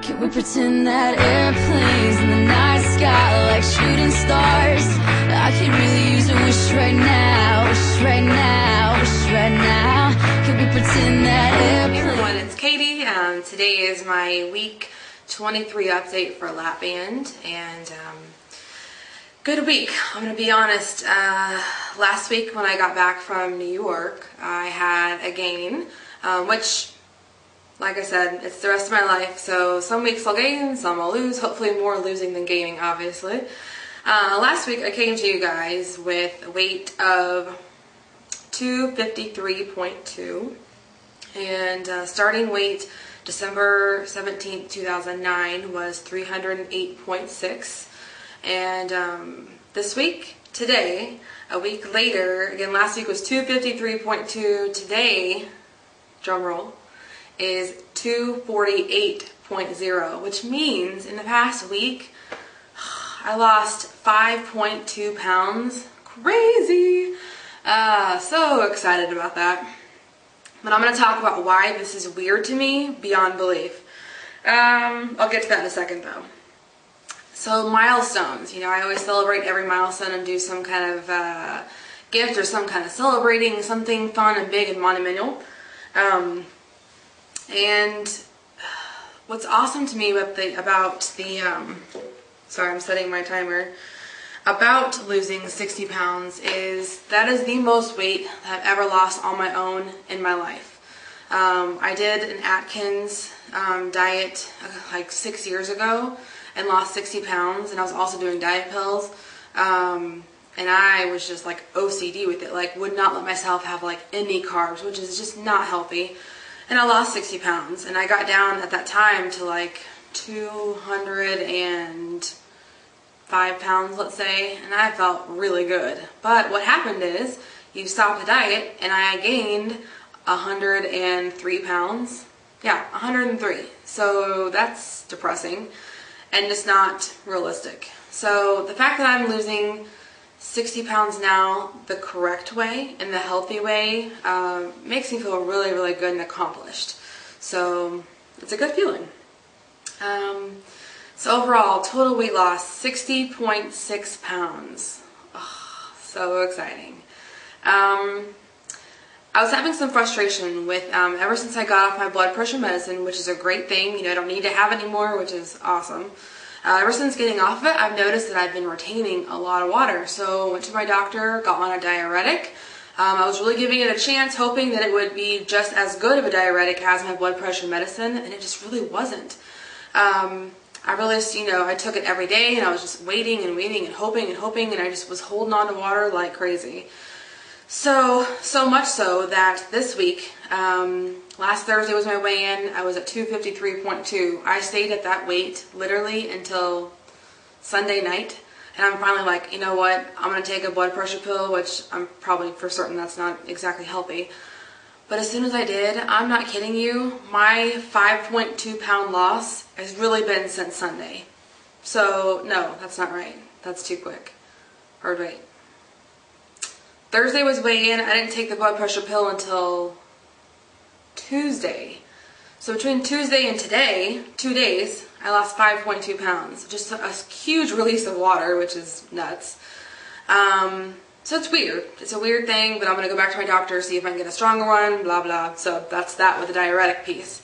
Can we pretend that airplanes in the night sky like shooting stars? I could really use a wish right now, wish right now, wish right now. Can we pretend that airplanes... Hey everyone, it's Katie. Today is my week 23 update for lap band, and good week. I'm gonna be honest. Last week when I got back from New York, I had a gain, which, like I said, it's the rest of my life, so some weeks I'll gain, some I'll lose, hopefully more losing than gaining, obviously. Last week I came to you guys with a weight of 253.2, and starting weight December 17th, 2009 was 308.6, and this week, today, a week later, again last week was 253.2, today, drum roll, is 248.0, which means in the past week I lost 5.2 pounds. Crazy! So excited about that. But I'm going to talk about why this is weird to me beyond belief. I'll get to that in a second though. So milestones, you know, I always celebrate every milestone and do some kind of gift or some kind of celebrating something fun and big and monumental. And what's awesome to me about the sorry, I'm setting my timer, about losing 60 pounds is that is the most weight that I've ever lost on my own in my life. I did an Atkins diet like 6 years ago and lost 60 pounds, and I was also doing diet pills, and I was just like OCD with it, like would not let myself have like any carbs, which is just not healthy. And I lost 60 pounds, and I got down at that time to like 205 pounds, let's say, and I felt really good. But what happened is, you stop the diet, and I gained 103 pounds. Yeah, 103. So that's depressing, and just not realistic. So the fact that I'm losing 60 pounds now the correct way and the healthy way makes me feel really, really good and accomplished. So it's a good feeling. So overall, total weight loss, 60.6 pounds. Oh, so exciting. I was having some frustration with, ever since I got off my blood pressure medicine, which is a great thing, you know, I don't need to have it anymore, which is awesome. Ever since getting off of it, I've noticed that I've been retaining a lot of water. So I went to my doctor, got on a diuretic. I was really giving it a chance, hoping that it would be just as good of a diuretic as my blood pressure medicine, and it just really wasn't. I realized, you know, I took it every day, and I was just waiting and waiting and hoping, and I just was holding on to water like crazy. So much so that this week, last Thursday was my weigh-in. I was at 253.2. I stayed at that weight literally until Sunday night, and I'm finally like, you know what, I'm going to take a blood pressure pill, which I'm probably for certain that's not exactly healthy. But as soon as I did, I'm not kidding you, my 5.2 pound loss has really been since Sunday. So no, that's not right. That's too quick. Or wait. Thursday was weigh-in. I didn't take the blood pressure pill until Tuesday. So between Tuesday and today, 2 days, I lost 5.2 pounds. Just a huge release of water, which is nuts. So it's weird. It's a weird thing, but I'm going to go back to my doctor, see if I can get a stronger one, blah, blah. So that's that with the diuretic piece.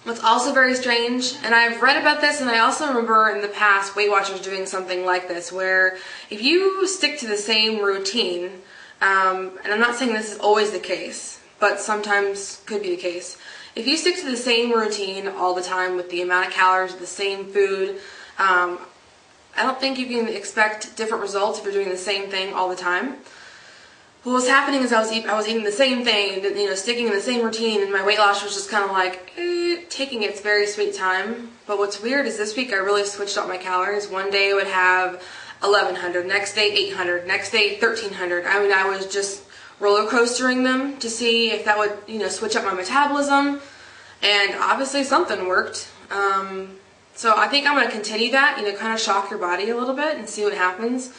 What's also very strange, and I've read about this, and I also remember in the past Weight Watchers doing something like this, where if you stick to the same routine, and I'm not saying this is always the case, but sometimes could be the case. If you stick to the same routine all the time with the amount of calories, the same food, I don't think you can expect different results if you're doing the same thing all the time. What was happening is I was eating the same thing, you know, sticking in the same routine, and my weight loss was just kind of like taking its very sweet time. But what's weird is this week I really switched up my calories. One day I would have 1,100, next day 800, next day 1,300. I mean, I was just roller coastering them to see if that would, you know, switch up my metabolism, and obviously something worked. So I think I'm going to continue that, you know, kind of shock your body a little bit and see what happens,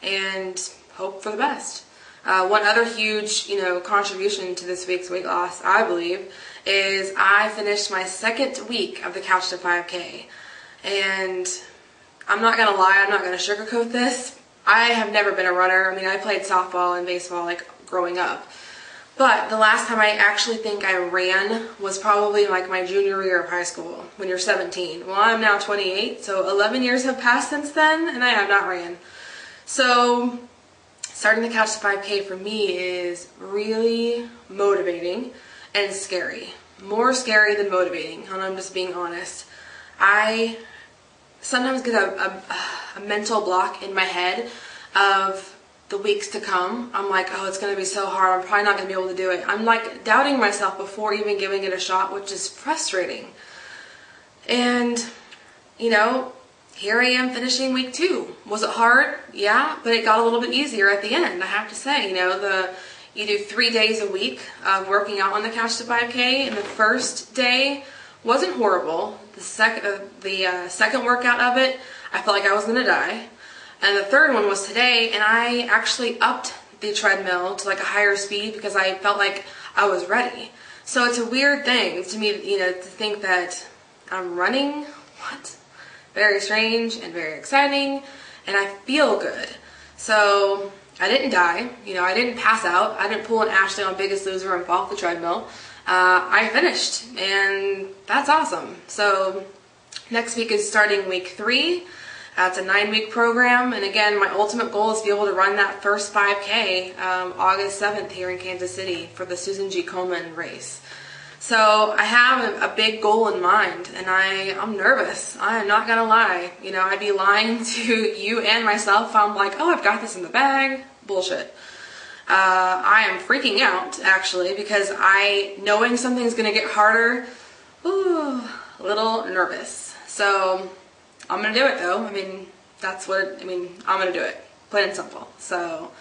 and hope for the best. One other huge, contribution to this week's weight loss, I believe, is I finished my second week of the Couch to 5K. And I'm not going to lie, I'm not going to sugarcoat this. I have never been a runner. I mean, I played softball and baseball like growing up. But the last time I actually think I ran was probably like my junior year of high school, when you're 17. Well, I'm now 28, so 11 years have passed since then, and I have not ran. So starting the Couch to 5K for me is really motivating and scary. More scary than motivating, and I'm just being honest. I sometimes get a mental block in my head of the weeks to come. I'm like, oh, it's going to be so hard. I'm probably not going to be able to do it. I'm like doubting myself before even giving it a shot, which is frustrating. And, here I am finishing week 2. Was it hard? Yeah, but it got a little bit easier at the end, I have to say. You do 3 days a week of working out on the Couch to 5K, and the first day wasn't horrible. The second workout of it, I felt like I was going to die. And the third one was today, and I actually upped the treadmill to like a higher speed because I felt like I was ready. So it's a weird thing to me, to think that I'm running. What? Very strange and very exciting, and I feel good. So I didn't die. I didn't pass out. I didn't pull an Ashley on Biggest Loser and fall off the treadmill. I finished, and that's awesome. So next week is starting week 3. It's a 9-week program, and again, my ultimate goal is to be able to run that first 5K August 7th here in Kansas City for the Susan G. Komen race. So I have a big goal in mind, and I'm nervous. I am not going to lie. I'd be lying to you and myself if I'm like, oh, I've got this in the bag. Bullshit. I am freaking out, actually, because knowing something's going to get harder, a little nervous. So I'm going to do it, though. I'm going to do it. Plain and simple. So,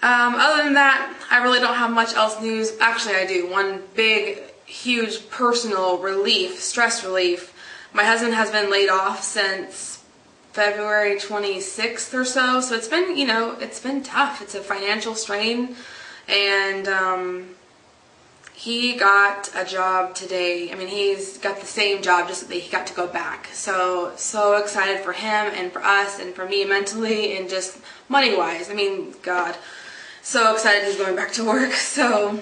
other than that, I really don't have much else news. Actually, I do. One big, huge personal relief, stress relief. My husband has been laid off since February 26th or so. So it's been, it's been tough. It's a financial strain. And, he got a job today. He's got the same job, just that he got to go back. So excited for him and for us and for me mentally and just money-wise. God, so excited he's going back to work. So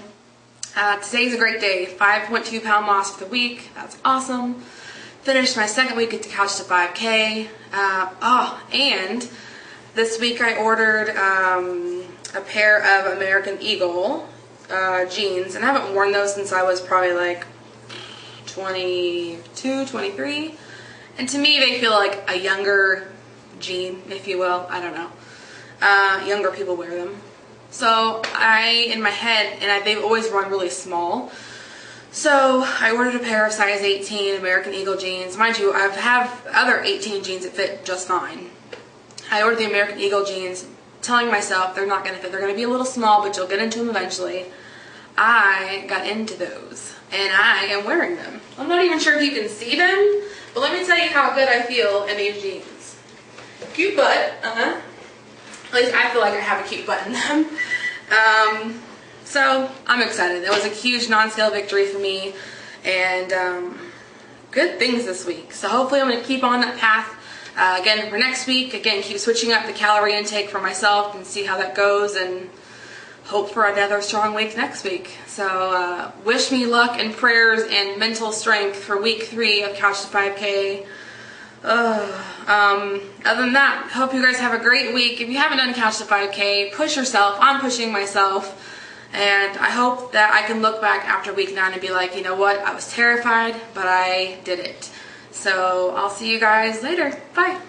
today's a great day. 5.2 pound loss for the week. That's awesome. Finished my second week at the Couch to 5K. And this week I ordered a pair of American Eagle jeans, and I haven't worn those since I was probably like 22, 23, and to me they feel like a younger jean, if you will. I don't know. Younger people wear them. So in my head, they've always run really small, so I ordered a pair of size 18 American Eagle jeans. Mind you, I have other 18 jeans that fit just fine. I ordered the American Eagle jeans telling myself they're not going to fit. They're going to be a little small, but you'll get into them eventually. I got into those, and I am wearing them. I'm not even sure if you can see them, but let me tell you how good I feel in these jeans. Cute butt, At least I feel like I have a cute butt in them. So I'm excited. It was a huge non-scale victory for me, and good things this week. So hopefully I'm going to keep on that path. Again, for next week, keep switching up the calorie intake for myself and see how that goes, and hope for another strong week next week. So wish me luck and prayers and mental strength for week 3 of Couch to 5K. Other than that, hope you guys have a great week. If you haven't done Couch to 5K, push yourself. I'm pushing myself. And I hope that I can look back after week 9 and be like, you know what, I was terrified, but I did it. So I'll see you guys later. Bye.